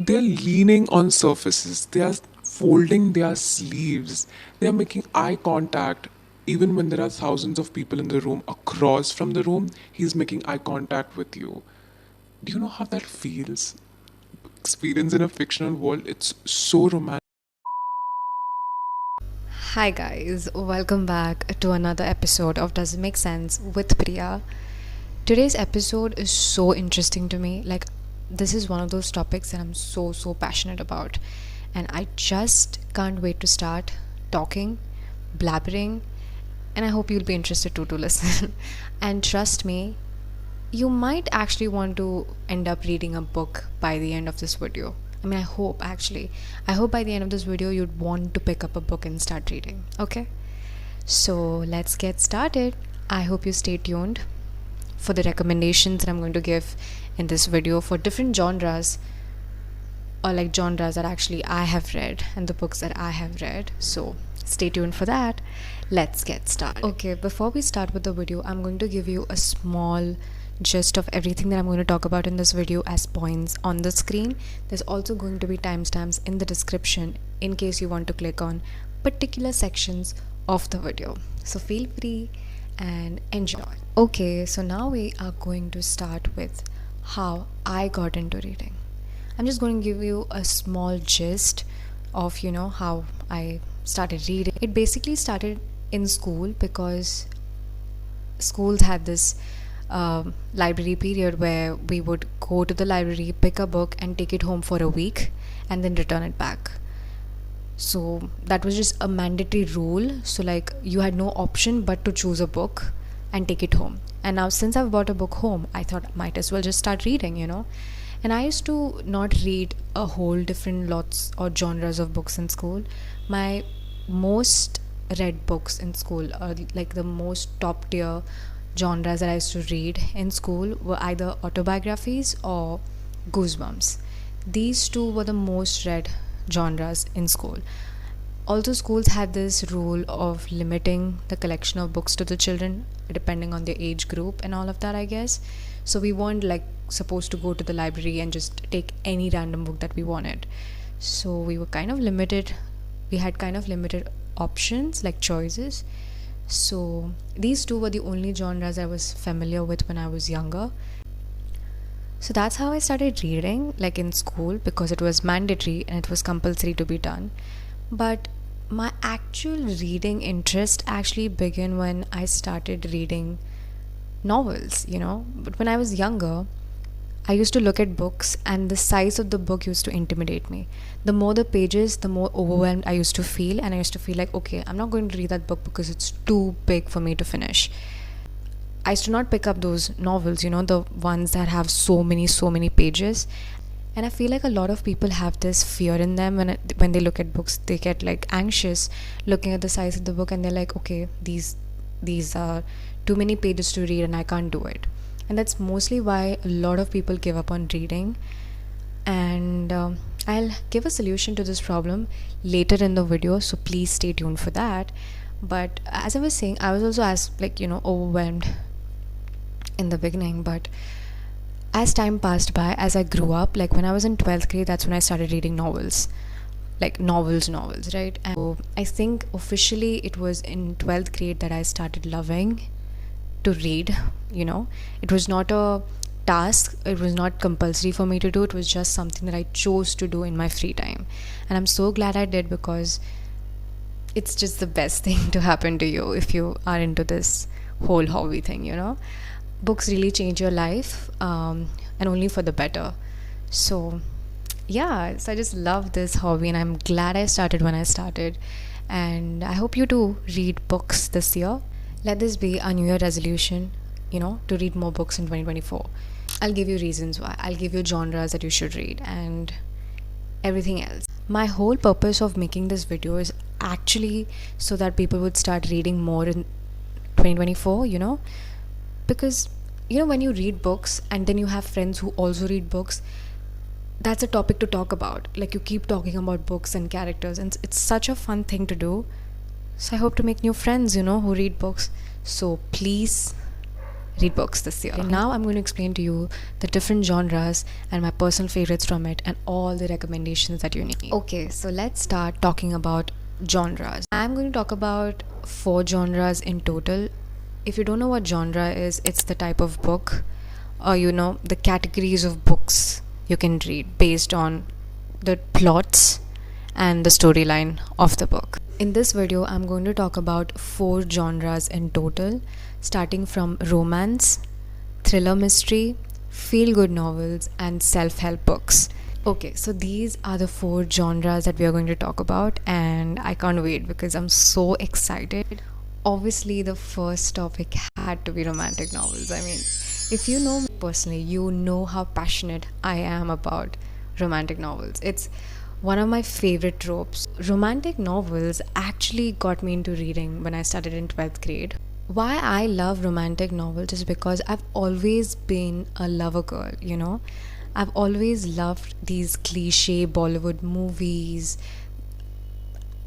They're leaning on surfaces, they are folding their sleeves, they are making eye contact. Even when there are thousands of people in the room, across from the room, he's making eye contact with you. Do you know how that feels? Experience in a fictional world, it's so romantic. Hi guys, welcome back to another episode of Does It Make Sense with Priya. Today's episode is so interesting to me. Like, this is one of those topics that I'm so passionate about, and I just can't wait to start talking, blabbering, and I hope you'll be interested too to listen. And trust me, you might actually want to end up reading a book by the end of this video. I mean, I hope actually. I hope by the end of this video you'd want to pick up a book and start reading. Okay? So let's get started. I hope you stay tuned for the recommendations that I'm going to give in this video for different genres, or like genres that actually I have read and the books that I have read. So stay tuned for that. Let's get started. Okay, before we start with the video, I'm going to give you a small gist of everything that I'm going to talk about in this video as points on the screen. There's also going to be timestamps in the description in case you want to click on particular sections of the video. So feel free and enjoy. Okay, so now we are going to start with how I got into reading. I'm just going to give you a small gist of, how I started reading. It basically started in school because schools had this library period where we would go to the library, pick a book, and take it home for a week and then return it back. So that was just a mandatory rule. So, like, you had no option but to choose a book and take it home. And now, since I've bought a book home, I thought might as well just start reading. And I used to not read a whole different lots or genres of books in school. My most read books in school, or like the most top tier genres that I used to read in school, were either autobiographies or goosebumps. These two were the most read genres in school. Also, schools had this rule of limiting the collection of books to the children depending on their age group and all of that, I guess. So we weren't like supposed to go to the library and just take any random book that we wanted. So we were kind of limited. We had kind of limited options, like choices. So these two were the only genres I was familiar with when I was younger. So that's how I started reading, like in school, because it was mandatory and it was compulsory to be done. But my actual reading interest actually began when I started reading novels. But when I was younger, I used to look at books, and the size of the book used to intimidate me. The more the pages, the more overwhelmed I used to feel, and I used to feel like, okay, I'm not going to read that book because it's too big for me to finish. I used to not pick up those novels, the ones that have so many pages. And I feel like a lot of people have this fear in them when they look at books. They get like anxious looking at the size of the book, and they're like, okay, these are too many pages to read and I can't do it. And that's mostly why a lot of people give up on reading. And I'll give a solution to this problem later in the video, so please stay tuned for that. But as I was saying, I was also overwhelmed in the beginning. But as time passed by, as I grew up, like when I was in 12th grade, that's when I started reading novels, like novels, right? And so I think officially it was in 12th grade that I started loving to read. It was not a task, it was not compulsory for me to do. It was just something that I chose to do in my free time, and I'm so glad I did, because it's just the best thing to happen to you if you are into this whole hobby thing. Books really change your life, and only for the better. So I just love this hobby, and I'm glad I started when I started. And I hope you do read books this year. Let this be a new year resolution, to read more books in 2024. I'll give you reasons why. I'll give you genres that you should read and everything else. My whole purpose of making this video is actually so that people would start reading more in 2024, because, when you read books and then you have friends who also read books, that's a topic to talk about. Like, you keep talking about books and characters, and it's such a fun thing to do. So I hope to make new friends, who read books. So please read books this year. And now I'm going to explain to you the different genres and my personal favorites from it and all the recommendations that you need. Okay, so let's start talking about genres. I'm going to talk about 4 genres in total. If you don't know what genre is, it's the type of book or the categories of books you can read based on the plots and the storyline of the book. In this video, I'm going to talk about 4 genres in total, starting from romance, thriller mystery, feel-good novels, and self-help books. Okay, so these are the 4 genres that we are going to talk about, and I can't wait because I'm so excited. Obviously, the first topic had to be romantic novels. I mean, if you know me personally, you know how passionate I am about romantic novels. It's one of my favorite tropes. Romantic novels actually got me into reading when I started in 12th grade. Why I love romantic novels is because I've always been a lover girl. I've always loved these cliche Bollywood movies.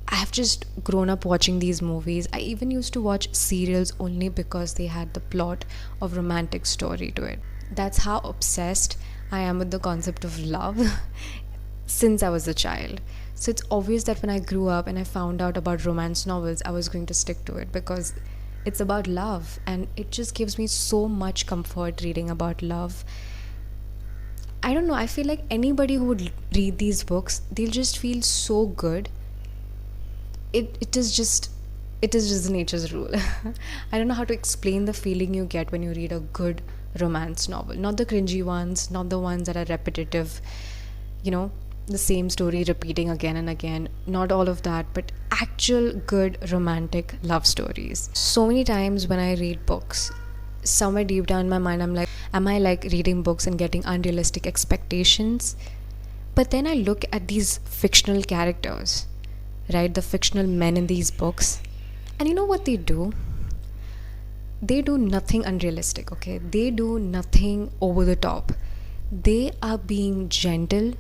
I've just grown up watching these movies. I even used to watch serials only because they had the plot of romantic story to it. That's how obsessed I am with the concept of love since I was a child. So it's obvious that when I grew up and I found out about romance novels, I was going to stick to it because it's about love and it just gives me so much comfort reading about love. I don't know, I feel like anybody who would read these books, they'll just feel so good. It is just nature's rule. I don't know how to explain the feeling you get when you read a good romance novel. Not the cringy ones, not the ones that are repetitive, the same story repeating again and again. Not all of that, but actual good romantic love stories. So many times when I read books, somewhere deep down in my mind, I'm like, am I like reading books and getting unrealistic expectations? But then I look at these fictional characters, right? The fictional men in these books. And you know what they do? They do nothing unrealistic, okay? They do nothing over the top. They are being gentle.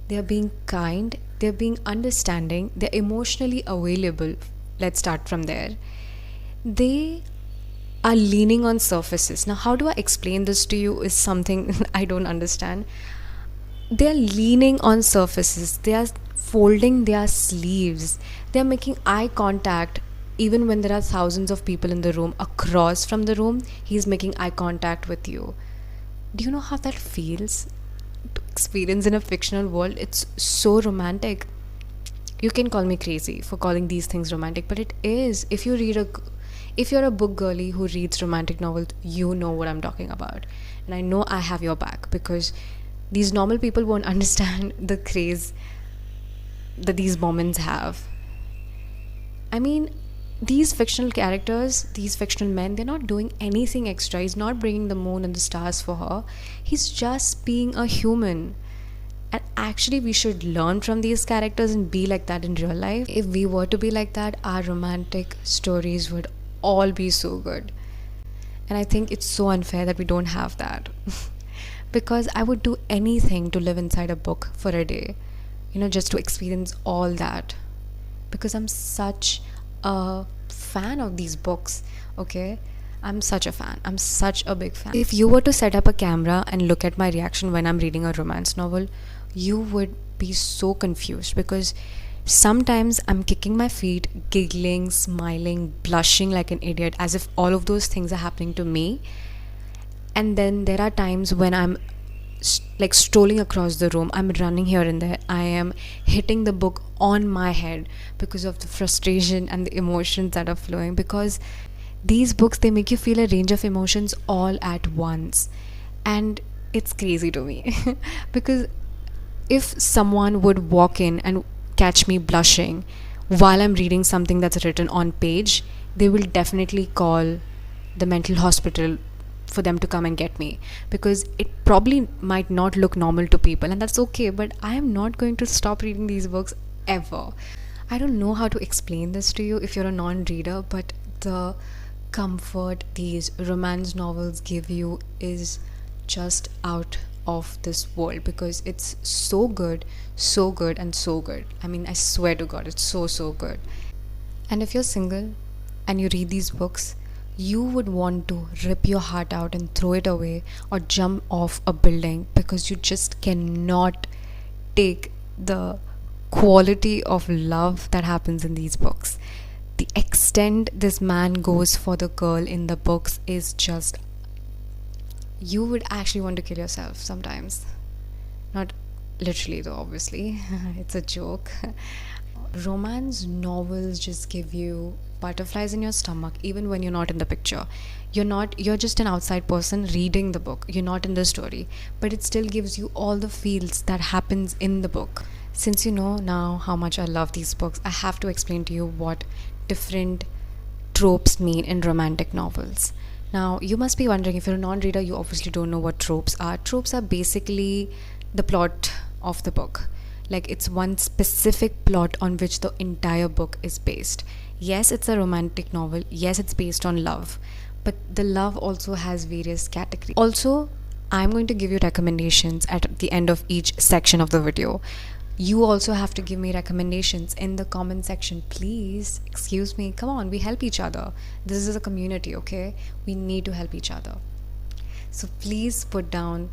They are being kind. They're being understanding. They're emotionally available. Let's start from there. They are leaning on surfaces. Now, how do I explain this to you is something I don't understand. They're leaning on surfaces. They are folding their sleeves. They're making eye contact even when there are thousands of people in the room. Across from the room, he's making eye contact with you. Do you know how that feels to experience in a fictional world? It's so romantic. You can call me crazy for calling these things romantic, but it is. If you're a book girly who reads romantic novels, you know what I'm talking about. And I know I have your back because these normal people won't understand the craze that these moments have. I mean, these fictional characters, these fictional men, they're not doing anything extra. He's not bringing the moon and the stars for her. He's just being a human. And actually, we should learn from these characters and be like that in real life. If we were to be like that, our romantic stories would all be so good. And I think it's so unfair that we don't have that. Because I would do anything to live inside a book for a day, just to experience all that. Because I'm such a fan of these books, okay? I'm such a fan. I'm such a big fan. If you were to set up a camera and look at my reaction when I'm reading a romance novel, you would be so confused because sometimes I'm kicking my feet, giggling, smiling, blushing like an idiot as if all of those things are happening to me. And then there are times when I'm like strolling across the room, I'm running here and there, I am hitting the book on my head because of the frustration and the emotions that are flowing. Because these books, they make you feel a range of emotions all at once, and it's crazy to me. Because if someone would walk in and catch me blushing while I'm reading something that's written on page, they will definitely call the mental hospital for them to come and get me, because it probably might not look normal to people, and that's okay. But I am not going to stop reading these books ever. I don't know how to explain this to you if you're a non-reader, but the comfort these romance novels give you is just out of this world, because it's so good, so good, and so good. I mean, I swear to God, it's so good. And if you're single and you read these books, you would want to rip your heart out and throw it away or jump off a building because you just cannot take the quality of love that happens in these books. The extent this man goes for the girl in the books is just, you would actually want to kill yourself sometimes. Not literally, though, obviously. It's a joke. Romance novels just give you butterflies in your stomach even when you're not in the picture. You're just an outside person reading the book. You're not in the story, but it still gives you all the feels that happens in the book. Since you know now how much I love these books, I have to explain to you what different tropes mean in romantic novels. Now, you must be wondering, if you're a non reader, you obviously don't know what tropes are. Tropes are basically the plot of the book. Like, it's one specific plot on which the entire book is based. Yes, it's a romantic novel. Yes, it's based on love. But the love also has various categories. Also, I'm going to give you recommendations at the end of each section of the video. You also have to give me recommendations in the comment section. Please, excuse me, come on, we help each other. This is a community, okay? We need to help each other. So please put down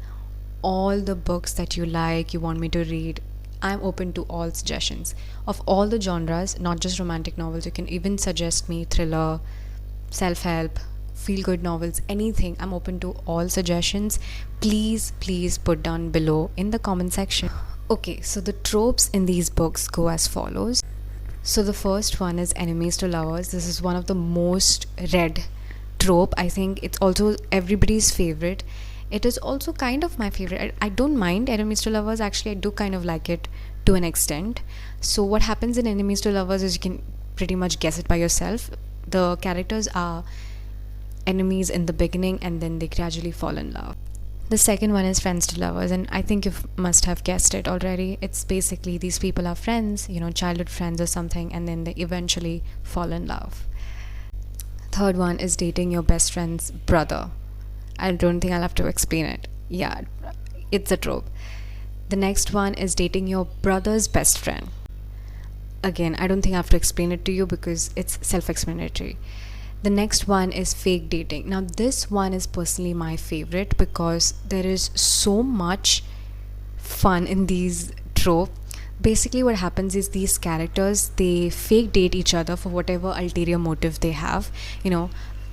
all the books that you like, you want me to read. I'm open to all suggestions of all the genres, not just romantic novels. You can even suggest me thriller, self-help, feel-good novels, anything. I'm open to all suggestions. Please put down below in the comment section. Okay, so the tropes in these books go as follows. So the first one is enemies to lovers. This is one of the most read trope. I think it's also everybody's favorite. It is also kind of my favorite. I don't mind enemies to lovers. Actually, I do kind of like it to an extent. So what happens in enemies to lovers is you can pretty much guess it by yourself. The characters are enemies in the beginning and then they gradually fall in love. The second one is friends to lovers, and I think you must have guessed it already. It's basically these people are friends, childhood friends or something, and then they eventually fall in love. Third one is dating your best friend's brother. I don't think I'll have to explain it. Yeah, it's a trope. The next one is dating your brother's best friend. Again, I don't think I have to explain it to you because it's self-explanatory. The next one is fake dating. Now, this one is personally my favorite because there is so much fun in these tropes. Basically, what happens is these characters, they fake date each other for whatever ulterior motive they have.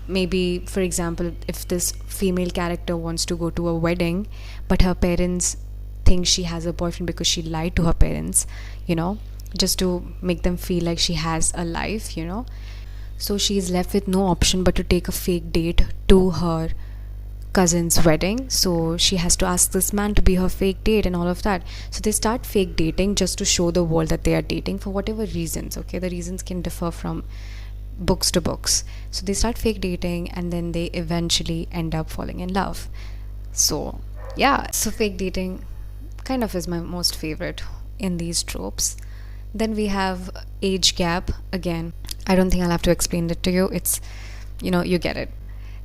Maybe, for example, if this female character wants to go to a wedding, but her parents think she has a boyfriend because she lied to her parents, just to make them feel like she has a life, So she's left with no option but to take a fake date to her cousin's wedding. So she has to ask this man to be her fake date and all of that. So they start fake dating just to show the world that they are dating for whatever reasons, okay? The reasons can differ from books to books. So they start fake dating and then they eventually end up falling in love. So yeah, so fake dating kind of is my most favorite in these tropes. Then we have age gap. Again, I don't think I'll have to explain it to you. It's, you get it.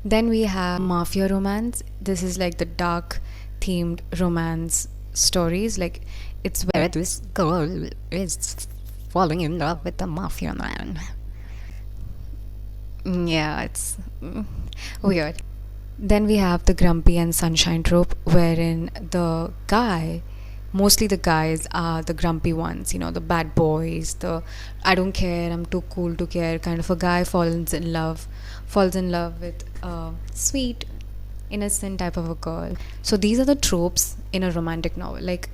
Then we have mafia romance. This is like the dark themed romance stories. Like, it's where this girl is falling in love with the mafia man. Yeah, it's weird. Then we have the grumpy and sunshine trope, wherein mostly the guys are the grumpy ones, the bad boys, the I don't care, I'm too cool to care kind of a guy falls in love with a sweet, innocent type of a girl. So these are the tropes in a romantic novel. Like,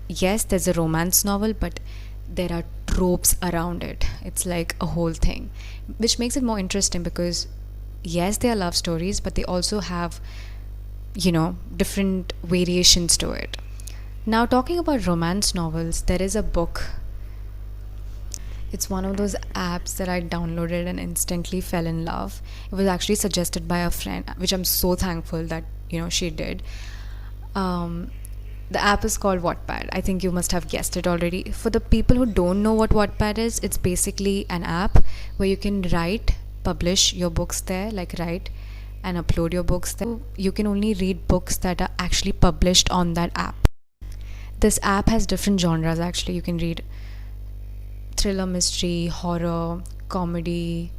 yes, there's a romance novel, but there are tropes around it. It's like a whole thing, which makes it more interesting because, yes, they are love stories, but they also have, different variations to it. Now, talking about romance novels, there is a book. It's one of those apps that I downloaded and instantly fell in love. It was actually suggested by a friend, which I'm so thankful that, she did. The app is called Wattpad. I think you must have guessed it already. For the people who don't know what Wattpad is, it's basically an app where you can publish your books there, like write and upload your books there. You can only read books that are actually published on that app. This app has different genres actually. You can read thriller, mystery, horror, comedy,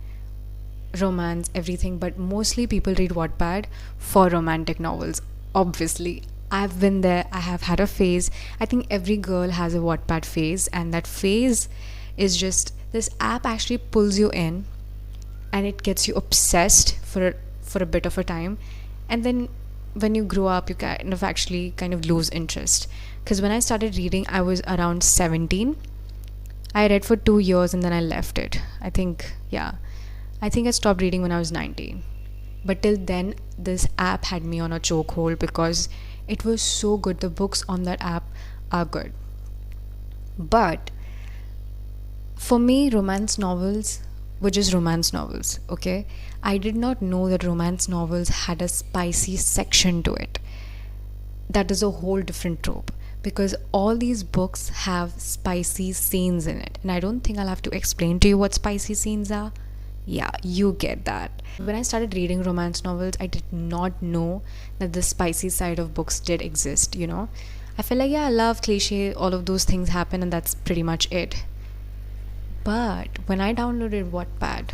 romance, everything, but mostly people read Wattpad for romantic novels. Obviously, I've been there, I have had a phase. I think every girl has a Wattpad phase, and that phase is just this app actually pulls you in and it gets you obsessed for a bit of a time, and then when you grow up you kind of lose interest. Because when I started reading I was around 17. I read for 2 years and then I left it. I think I stopped reading when I was 19. But till then, this app had me on a chokehold because it was so good. The books on that app are good. But for me, romance novels were just romance novels, okay? I did not know that romance novels had a spicy section to it. That is a whole different trope, because all these books have spicy scenes in it. And I don't think I'll have to explain to you what spicy scenes are. Yeah, you get that. When I started reading romance novels, I did not know that the spicy side of books did exist, you know? I felt like, yeah, love, cliche, all of those things happen, and that's pretty much it. But when I downloaded Wattpad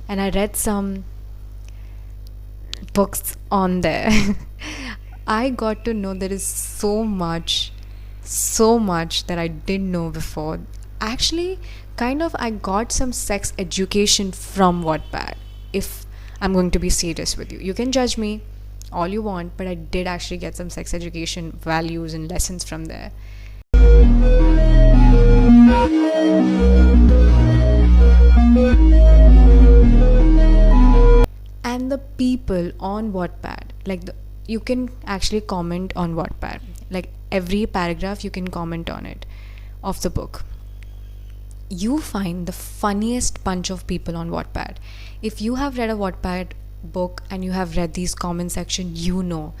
and I read some books on there, I got to know there is so much that I didn't know before. Actually, kind of, I got some sex education from Wattpad, if I'm going to be serious with you. You can judge me all you want, but I did actually get some sex education values and lessons from there. And the people on Wattpad, you can actually comment on Wattpad. Like every paragraph, you can comment on it of the book. You find the funniest bunch of people on Wattpad. If you have read a Wattpad book and you have read these comment section, you know.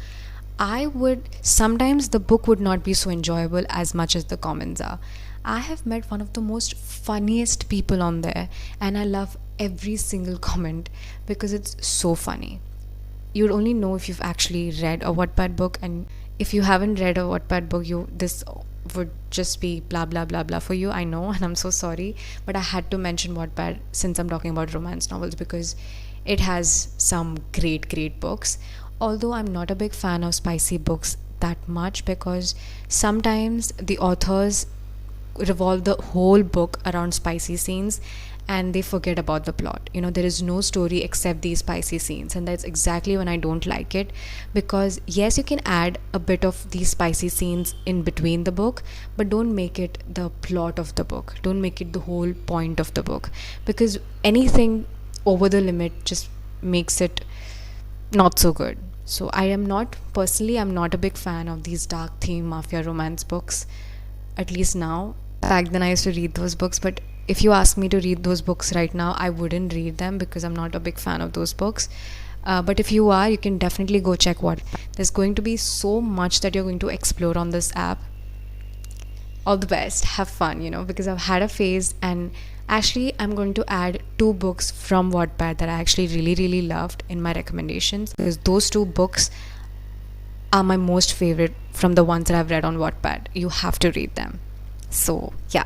Sometimes the book would not be so enjoyable as much as the comments are. I have met one of the most funniest people on there, and I love every single comment because it's so funny. You'd only know if you've actually read a Wattpad book, and if you haven't read a Wattpad book, this would just be blah blah blah blah for you. I know, and I'm so sorry, but I had to mention Wattpad since I'm talking about romance novels because it has some great books. Although I'm not a big fan of spicy books that much, because sometimes the authors revolve the whole book around spicy scenes and they forget about the plot. You know, there is no story except these spicy scenes, and that's exactly when I don't like it. Because yes, you can add a bit of these spicy scenes in between the book, but don't make it the plot of the book. Don't make it the whole point of the book, because anything over the limit just makes it not so good. So I'm not a big fan of these dark theme mafia romance books, at least now. Back then I used to read those books, but if you ask me to read those books right now, I wouldn't read them because I'm not a big fan of those books. But if you are, you can definitely go check what. There's going to be so much that you're going to explore on this app. All the best. Have fun, because I've had a phase, and actually I'm going to add 2 books from Wattpad that I actually really loved in my recommendations, because those 2 books are my most favorite from the ones that I've read on Wattpad. You have to read them. So yeah,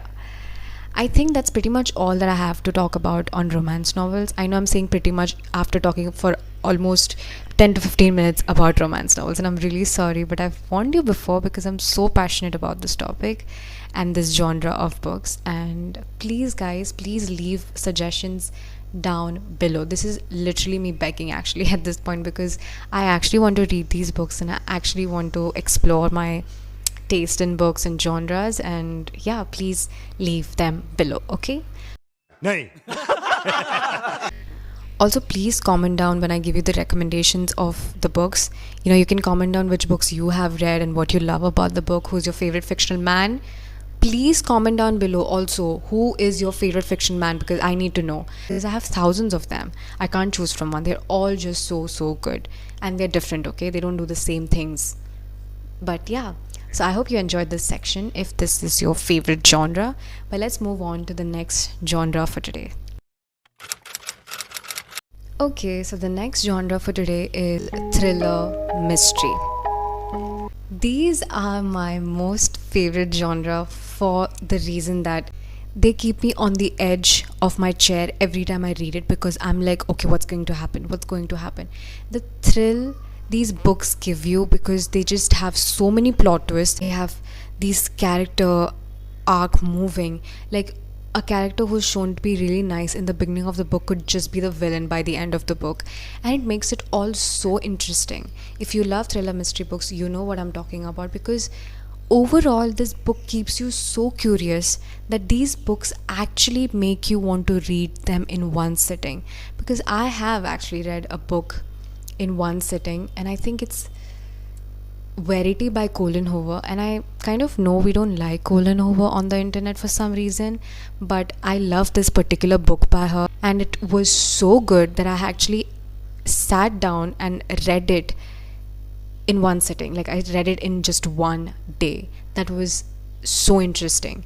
I think that's pretty much all that I have to talk about on romance novels. I know I'm saying pretty much after talking for almost 10 to 15 minutes about romance novels, and I'm really sorry, but I've warned you before because I'm so passionate about this topic and this genre of books. And please guys, please leave suggestions down below. This is literally me begging actually at this point, because I actually want to read these books and I actually want to explore my taste in books and genres. And yeah, please leave them below, okay? Nay. Also, please comment down when I give you the recommendations of the books. You can comment down which books you have read and what you love about the book. Who's your favorite fictional man? Please comment down below also who is your favorite fiction man, because I need to know, because I have thousands of them. I can't choose from one. They're all just so good, and they're different, okay? They don't do the same things. But yeah, so I hope you enjoyed this section if this is your favorite genre. But let's move on to the next genre for today. Okay, so the next genre for today is thriller mystery. These are my most favorite genre for the reason that they keep me on the edge of my chair every time I read it, because I'm like, okay, what's going to happen? What's going to happen? The thrill these books give you, because they just have so many plot twists. They have these character arc moving. Like, a character who's shown to be really nice in the beginning of the book could just be the villain by the end of the book. And it makes it all so interesting. If you love thriller mystery books, you know what I'm talking about, because overall this book keeps you so curious that these books actually make you want to read them in one sitting. Because I have actually read a book in one sitting, and I think it's Verity by Colin Hoover, and I kind of know we don't like Colin Hoover on the internet for some reason, but I love this particular book by her, and it was so good that I actually sat down and read it in one sitting. Like, I read it in just one day. That was so interesting.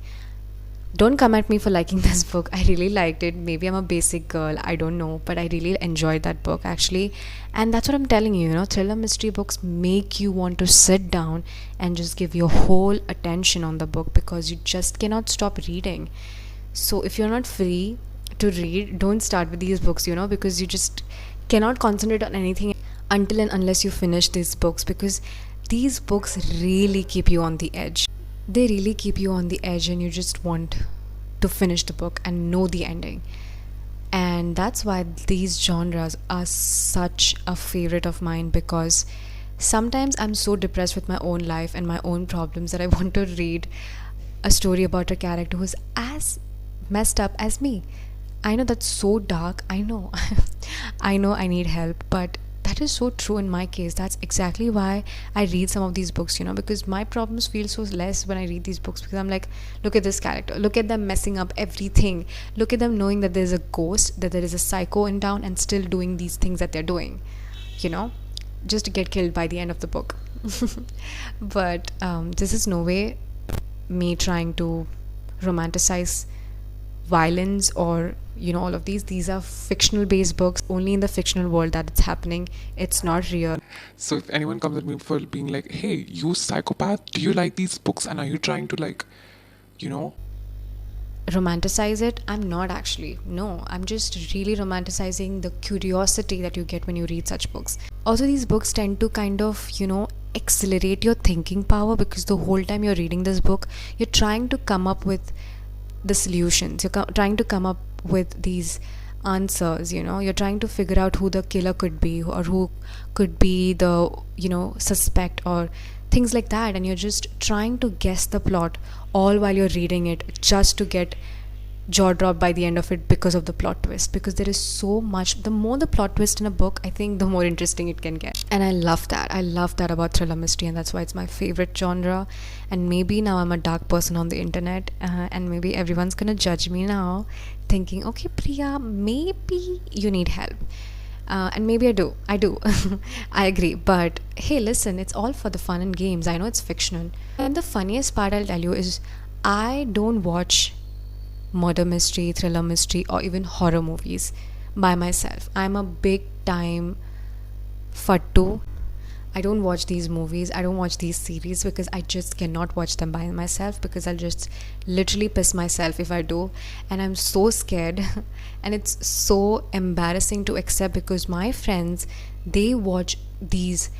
Don't come at me for liking this book. I really liked it. Maybe I'm a basic girl, I don't know, but I really enjoyed that book actually. And that's what I'm telling you, thriller mystery books make you want to sit down and just give your whole attention on the book, because you just cannot stop reading. So if you're not free to read, don't start with these books, because you just cannot concentrate on anything until and unless you finish these books, because these books really keep you on the edge. They really keep you on the edge, and you just want to finish the book and know the ending. And that's why these genres are such a favorite of mine, because sometimes I'm so depressed with my own life and my own problems that I want to read a story about a character who's as messed up as me. I know that's so dark. I know. I know I need help, but that is so true in my case. That's exactly why I read some of these books, because my problems feel so less when I read these books, because I'm like, look at this character, look at them messing up everything, look at them knowing that there's a ghost, that there is a psycho in town, and still doing these things that they're doing, just to get killed by the end of the book. But this is no way me trying to romanticize violence or all of these are fictional based books. Only in the fictional world that it's happening. It's not real. So if anyone comes at me for being like, hey, you psychopath, do you like these books and are you trying to you know, Romanticize it, I'm not actually. No, I'm just really romanticizing the curiosity that you get when you read such books. Also, these books tend to kind of accelerate your thinking power, because the whole time you're reading this book, you're trying to come up with the solutions. You're trying to come up with these answers. You're trying to figure out who the killer could be, or who could be the suspect, or things like that. And you're just trying to guess the plot all while you're reading it, just to get jaw dropped by the end of it because of the plot twist. Because there is so much. The more the plot twist in a book, I think the more interesting it can get. And I love that about thriller mystery, and that's why it's my favorite genre. And maybe now I'm a dark person on the internet, and maybe everyone's gonna judge me now, thinking, okay, Priya, maybe you need help. And maybe I do. I agree. But hey, listen, it's all for the fun and games. I know it's fictional. And the funniest part I'll tell you is, I don't watch murder mystery, thriller mystery, or even horror movies by myself. I'm a big time fattu. I don't watch these movies, I don't watch these series, because I just cannot watch them by myself, because I'll just literally piss myself if I do. And I'm so scared and it's so embarrassing to accept, because my friends, they watch these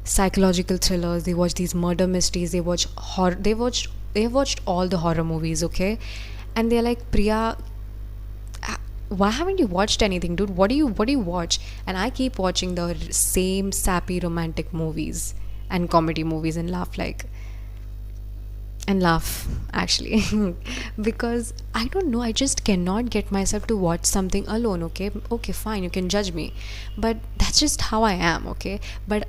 psychological thrillers, they watch these murder mysteries, they watch horror, they've watched all the horror movies, okay? And they're like, Priya, why haven't you watched anything, dude? What do you watch? And I keep watching the same sappy romantic movies and comedy movies, and laugh actually. Because I don't know, I just cannot get myself to watch something alone. Okay, fine, you can judge me, but that's just how I am. Okay, but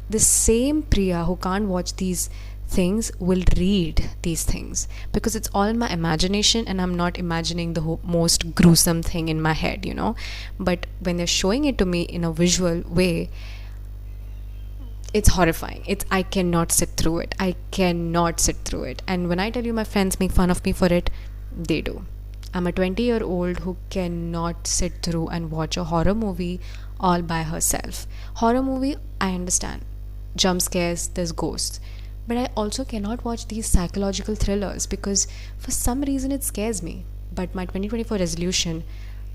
the same Priya who can't watch these things will read these things, because it's all in my imagination, and I'm not imagining the most gruesome thing in my head, but when they're showing it to me in a visual way, it's horrifying. I cannot sit through it. And when I tell you my friends make fun of me for it, they do. I'm a 20-year-old who cannot sit through and watch a horror movie all by herself. Horror movie, I understand, jump scares, there's ghosts, but I also cannot watch these psychological thrillers, because for some reason it scares me. But my 2024 resolution,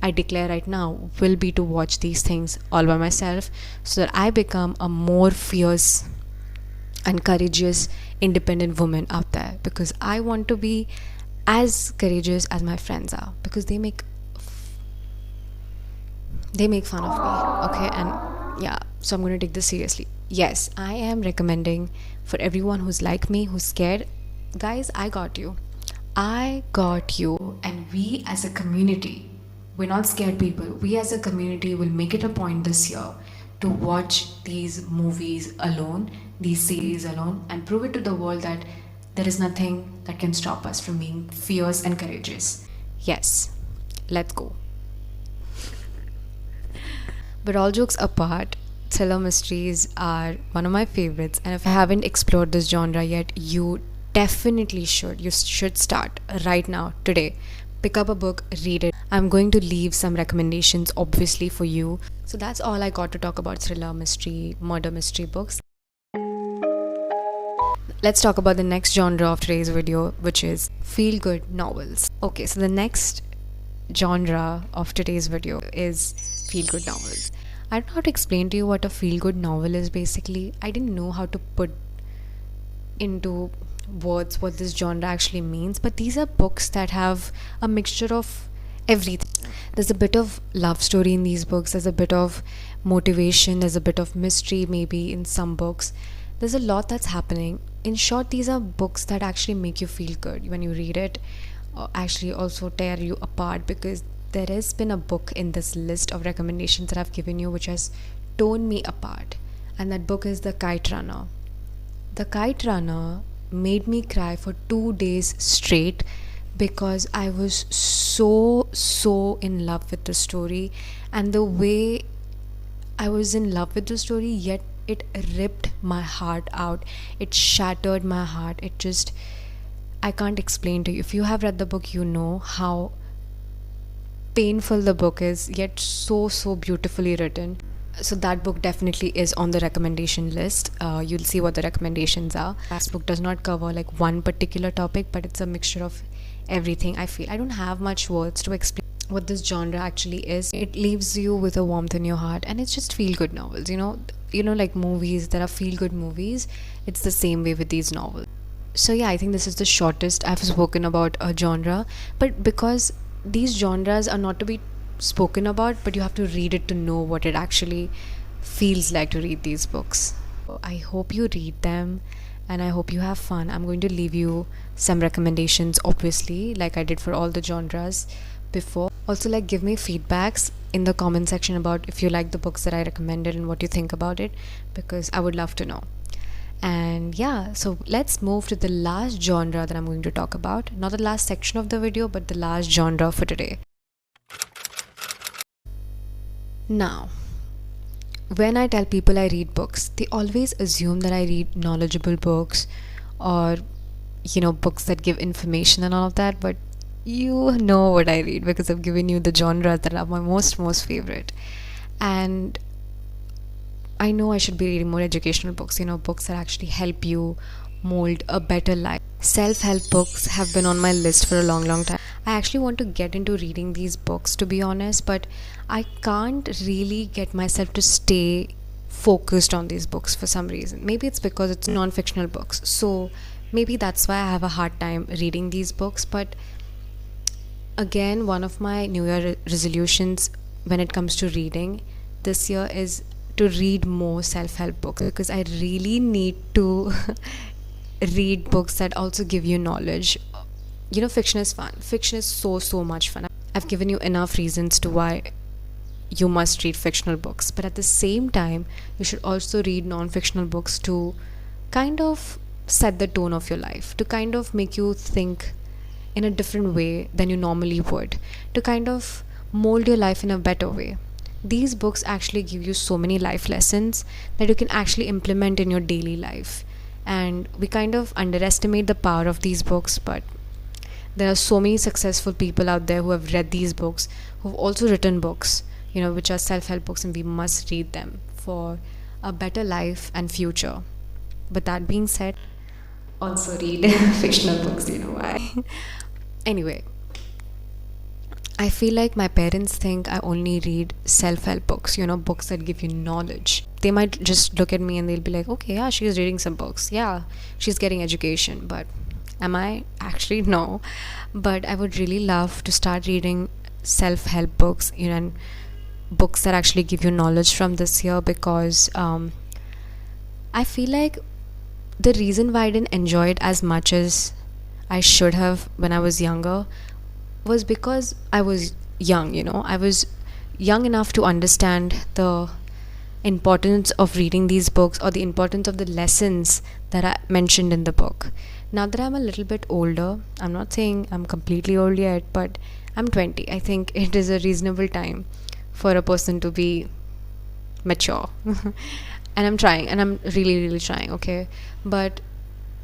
I declare right now, will be to watch these things all by myself so that I become a more fierce and courageous independent woman out there, because I want to be as courageous as my friends are, because they make fun of me, okay? And yeah, so I'm going to take this seriously. Yes, I am recommending for everyone who's like me, who's scared, guys, I got you, and we as a community, we're not scared people. We as a community will make it a point this year to watch these movies alone, these series alone, and prove it to the world that there is nothing that can stop us from being fierce and courageous. Yes, let's go. But all jokes apart, thriller mysteries are one of my favorites, and if you haven't explored this genre yet, you definitely should. You should start right now, today. Pick up a book, read it. I'm going to leave some recommendations, obviously, for you. So that's all I got to talk about thriller, mystery, murder mystery books. Let's talk about the next genre of today's video, which is feel good novels. Okay, so the next genre of today's video is feel good novels. I don't know how to explain to you what a feel good novel is basically. I didn't know how to put into words what this genre actually means, but these are books that have a mixture of everything. There's a bit of love story in these books, there's a bit of motivation, there's a bit of mystery maybe in some books. There's a lot that's happening. In short, these are books that actually make you feel good when you read it, or actually also tear you apart, because there has been a book in this list of recommendations that I've given you which has torn me apart, and that book is The Kite Runner. The Kite Runner made me cry for 2 days straight because I was so in love with the story, and the way I was in love with the story, yet it ripped my heart out. It shattered my heart. I can't explain to you. If you have read the book, you know how painful the book is, yet so beautifully written. So that book definitely is on the recommendation list. You'll see what the recommendations are. This book does not cover like one particular topic, but it's a mixture of everything. I don't have much words to explain what this genre actually is. It leaves you with a warmth in your heart, and it's just feel good novels. Like movies, there are feel good movies. It's the same way with these novels. So yeah, I think this is the shortest I've spoken about a genre, but because these genres are not to be spoken about, but you have to read it to know what it actually feels like to read these books. I hope you read them, and I hope you have fun. I'm going to leave you some recommendations, obviously, like I did for all the genres before. Also, like, give me feedbacks in the comment section about if you like the books that I recommended and what you think about it, because I would love to know. And yeah, so let's move to the last genre that I'm going to talk about. Not the last section of the video, but the last genre for today. Now, when I tell people I read books, they always assume that I read knowledgeable books, or books that give information and all of that, but you know what I read because I've given you the genres that are my most favorite. And I know I should be reading more educational books, books that actually help you mold a better life. Self-help books have been on my list for a long time. I actually want to get into reading these books, to be honest, but I can't really get myself to stay focused on these books for some reason. Maybe it's because it's non-fictional books, so maybe that's why I have a hard time reading these books. But again, one of my New Year resolutions when it comes to reading this year is to read more self-help books, because I really need to read books that also give you knowledge. Fiction is fun. Fiction is so much fun. I've given you enough reasons to why you must read fictional books, but at the same time, you should also read non-fictional books to kind of set the tone of your life, to kind of make you think in a different way than you normally would, to kind of mold your life in a better way. These books actually give you so many life lessons that you can actually implement in your daily life. And we kind of underestimate the power of these books, but there are so many successful people out there who have read these books, who've also written books, which are self-help books, and we must read them for a better life and future. But that being said, also read fictional books, why. Anyway, I feel like my parents think I only read self help books, books that give you knowledge. They might just look at me and they'll be like, okay, yeah, she's reading some books. Yeah, she's getting education. But am I? Actually, no. But I would really love to start reading self help books, and books that actually give you knowledge from this year, because I feel like the reason why I didn't enjoy it as much as I should have when I was younger was because I was young, I was young enough to understand the importance of reading these books, or the importance of the lessons that I mentioned in the book. Now that I'm a little bit older, I'm not saying I'm completely old yet, but I'm 20. I think it is a reasonable time for a person to be mature. And I'm trying, and I'm really, really trying, okay? But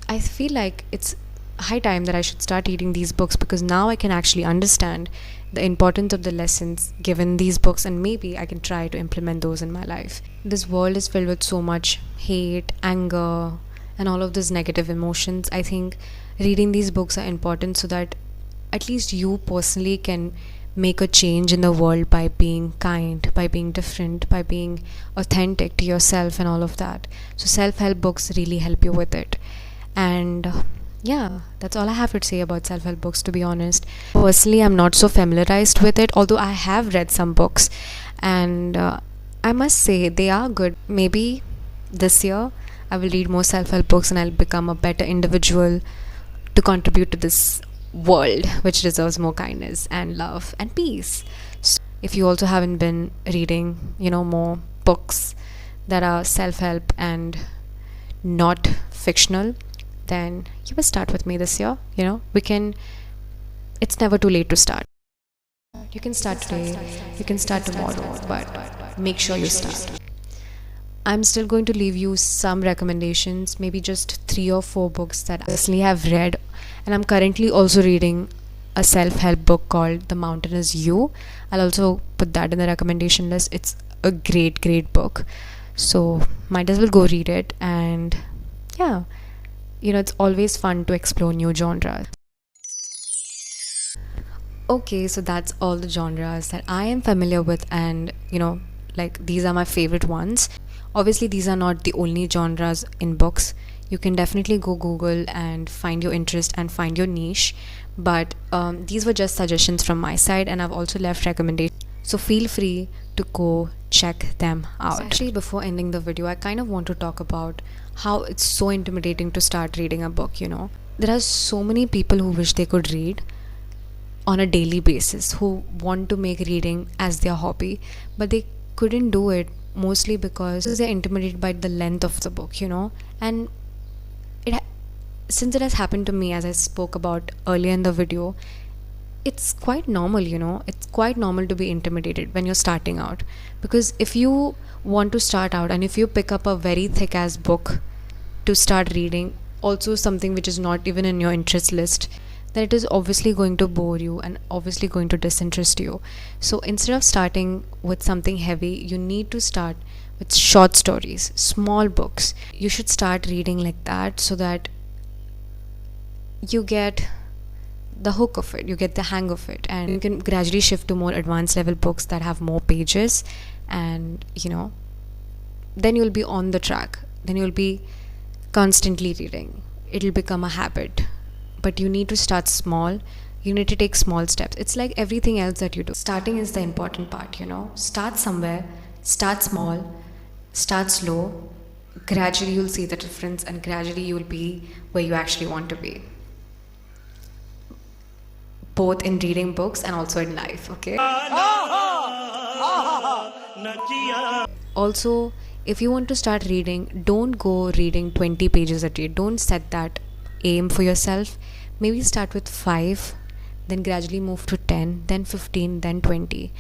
I feel like it's high time that I should start reading these books, because now I can actually understand the importance of the lessons given in these books, and maybe I can try to implement those in my life. This world is filled with so much hate, anger, and all of these negative emotions. I think reading these books are important so that at least you personally can make a change in the world by being kind, by being different, by being authentic to yourself, and all of that. So self-help books really help you with it. And yeah, that's all I have to say about self-help books, to be honest. Personally, I'm not so familiarized with it, although I have read some books, and I must say they are good. Maybe this year I will read more self-help books and I'll become a better individual to contribute to this world, which deserves more kindness and love and peace. So if you also haven't been reading, more books that are self-help and not fictional, then you must start with me this year. It's never too late to start. You can start today, you can start tomorrow, but make sure you start. I'm still going to leave you some recommendations, maybe just 3 or 4 books that I personally have read. And I'm currently also reading a self-help book called The Mountain Is You. I'll also put that in the recommendation list. It's a great, great book. So might as well go read it. And yeah, it's always fun to explore new genres. Okay, so that's all the genres that I am familiar with, and like these are my favorite ones. Obviously, these are not the only genres in books. You can definitely go Google and find your interest and find your niche. But these were just suggestions from my side, and I've also left recommendations. So feel free to go check them out. So actually, before ending the video, I kind of want to talk about how it's so intimidating to start reading a book. There are so many people who wish they could read on a daily basis, who want to make reading as their hobby, but they couldn't do it, mostly because they're intimidated by the length of the book, and since it has happened to me, as I spoke about earlier in the video, it's quite normal. It's quite normal to be intimidated when you're starting out, because if you want to start out and if you pick up a very thick ass book to start reading, also something which is not even in your interest list, then it is obviously going to bore you and obviously going to disinterest you. So instead of starting with something heavy, you need to start with short stories, small books. You should start reading like that, so that you get the hook of it, you get the hang of it, and you can gradually shift to more advanced level books that have more pages. And then you'll be on the track, then you'll be constantly reading. It'll become a habit. But you need to start small. You need to take small steps. It's like everything else that you do. Starting is the important part, Start somewhere, start small, start slow. Gradually you'll see the difference, and gradually you'll be where you actually want to be. Both in reading books and also in life, okay? Also, if you want to start reading, don't go reading 20 pages a day. Don't set that aim for yourself. Maybe start with 5, then gradually move to 10, then 15, then 20.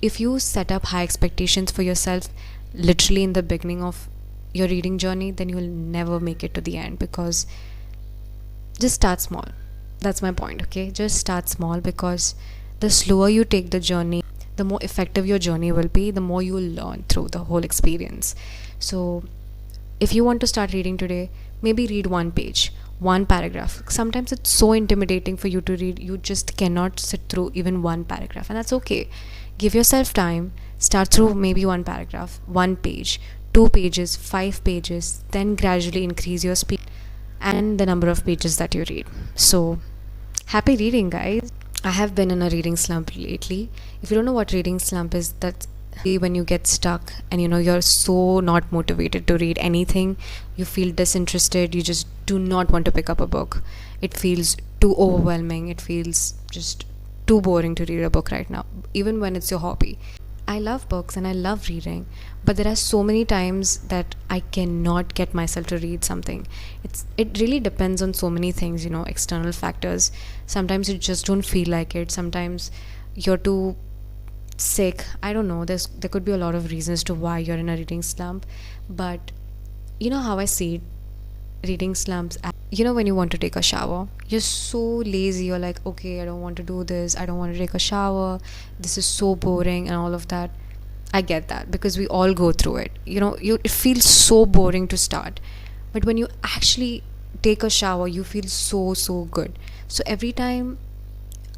If you set up high expectations for yourself literally in the beginning of your reading journey, then you will never make it to the end, because just start small. That's my point, okay? Just start small, because the slower you take the journey, the more effective your journey will be, the more you will learn through the whole experience. So if you want to start reading today, maybe read 1 page. one paragraph. Sometimes it's so intimidating for you to read, you just cannot sit through even one paragraph, and that's okay. Give yourself time, start through maybe one paragraph, one page, 2 pages, 5 pages, then gradually increase your speed and the number of pages that you read. So, happy reading, guys. I have been in a reading slump lately. If you don't know what reading slump is, that's when you get stuck and you're so not motivated to read anything, you feel disinterested, you just do not want to pick up a book. It feels too overwhelming, it feels just too boring to read a book right now, even when it's your hobby. I love books and I love reading, but there are so many times that I cannot get myself to read something. It really depends on so many things, external factors. Sometimes you just don't feel like it. Sometimes you're too sick. I don't know. There could be a lot of reasons to why you're in a reading slump, but you know how I see it, reading slumps. When you want to take a shower, you're so lazy. You're like, okay, I don't want to do this. I don't want to take a shower. This is so boring and all of that. I get that because we all go through it. It feels so boring to start, but when you actually take a shower, you feel so good. So every time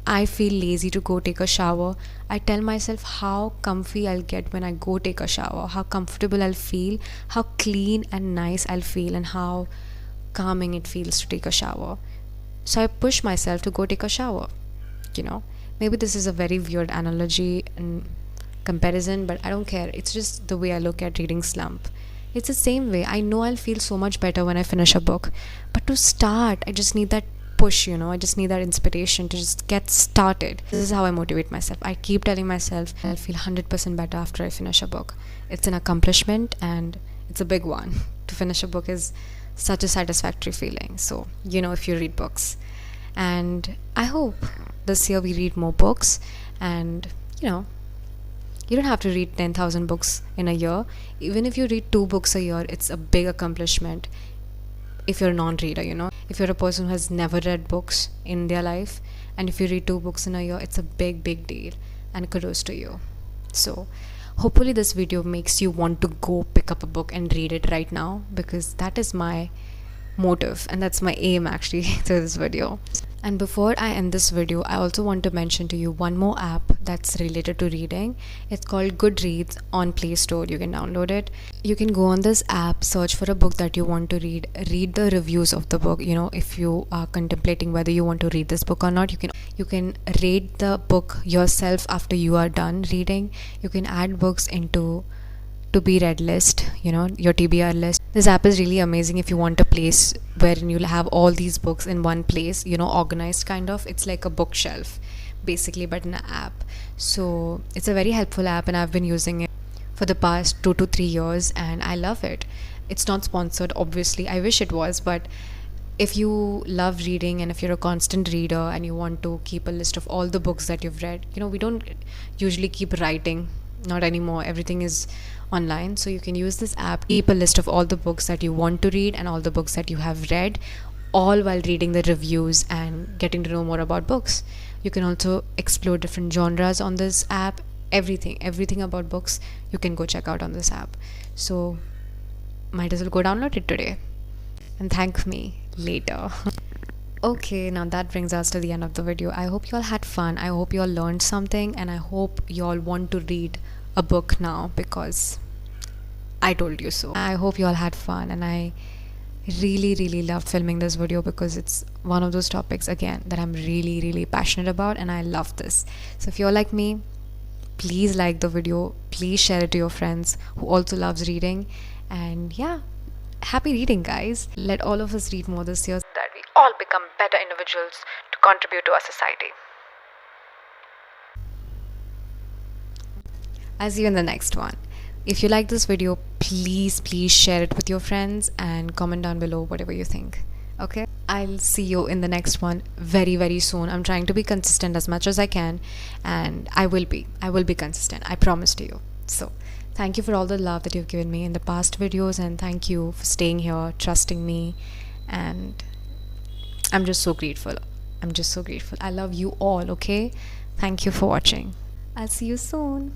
I feel lazy to go take a shower, I tell myself how comfy I'll get when I go take a shower, how comfortable I'll feel, how clean and nice I'll feel, and how calming it feels to take a shower. So I push myself to go take a shower. Maybe this is a very weird analogy and comparison, but I don't care. It's just the way I look at reading slump. It's the same way. I know I'll feel so much better when I finish a book, but to start, I just need that push. I just need that inspiration to just get started. This is how I motivate myself. I keep telling myself I'll feel 100% better after I finish a book. It's an accomplishment and it's a big one. To finish a book is such a satisfactory feeling. So, if you read books. And I hope this year we read more books, and you don't have to read 10,000 books in a year. Even if you read 2 books a year, it's a big accomplishment. If you're a non-reader, if you're a person who has never read books in their life, and if you read 2 books in a year, it's a big deal, and kudos to you. So hopefully this video makes you want to go pick up a book and read it right now, because that is my motive and that's my aim actually through this video. And before I end this video, I also want to mention to you one more app that's related to reading. It's called GOODREADS on Play Store. You can download it. You can go on this app, search for a book that you want to read the reviews of the book. If you are contemplating whether you want to read this book or not, you can rate the book yourself after you are done reading. You can add books into to be read list, your TBR list. This app is really amazing if you want a place wherein you'll have all these books in one place, organized kind of. It's like a bookshelf basically, but in an app. So it's a very helpful app and I've been using it for the past 2 to 3 years and I love it. It's not sponsored, obviously. I wish it was, but if you love reading and if you're a constant reader and you want to keep a list of all the books that you've read, we don't usually keep writing, not anymore. Everything is online, so you can use this app, keep a list of all the books that you want to read and all the books that you have read, all while reading the reviews and getting to know more about books. You can also explore different genres on this app. Everything about books you can go check out on this app. So might as well go download it today and thank me later. Okay, now that brings us to the end of the video. I hope you all had fun. I hope you all learned something, and I hope you all want to read a book now because I told you so. I hope you all had fun, and I really loved filming this video because it's one of those topics again that I'm really passionate about, and I love this. So if you're like me, please like the video, please share it to your friends who also loves reading, and yeah, happy reading, guys. Let all of us read more this year so that we all become better individuals to contribute to our society. I'll see you in the next one. If you like this video, please share it with your friends and comment down below whatever you think. Okay, I'll see you in the next one very soon. I'm trying to be consistent as much as I can, and I will be consistent, I promise to you. So thank you for all the love that you've given me in the past videos, and thank you for staying here, trusting me, and I'm just so grateful. I love you all. Okay, thank you for watching. I'll see you soon.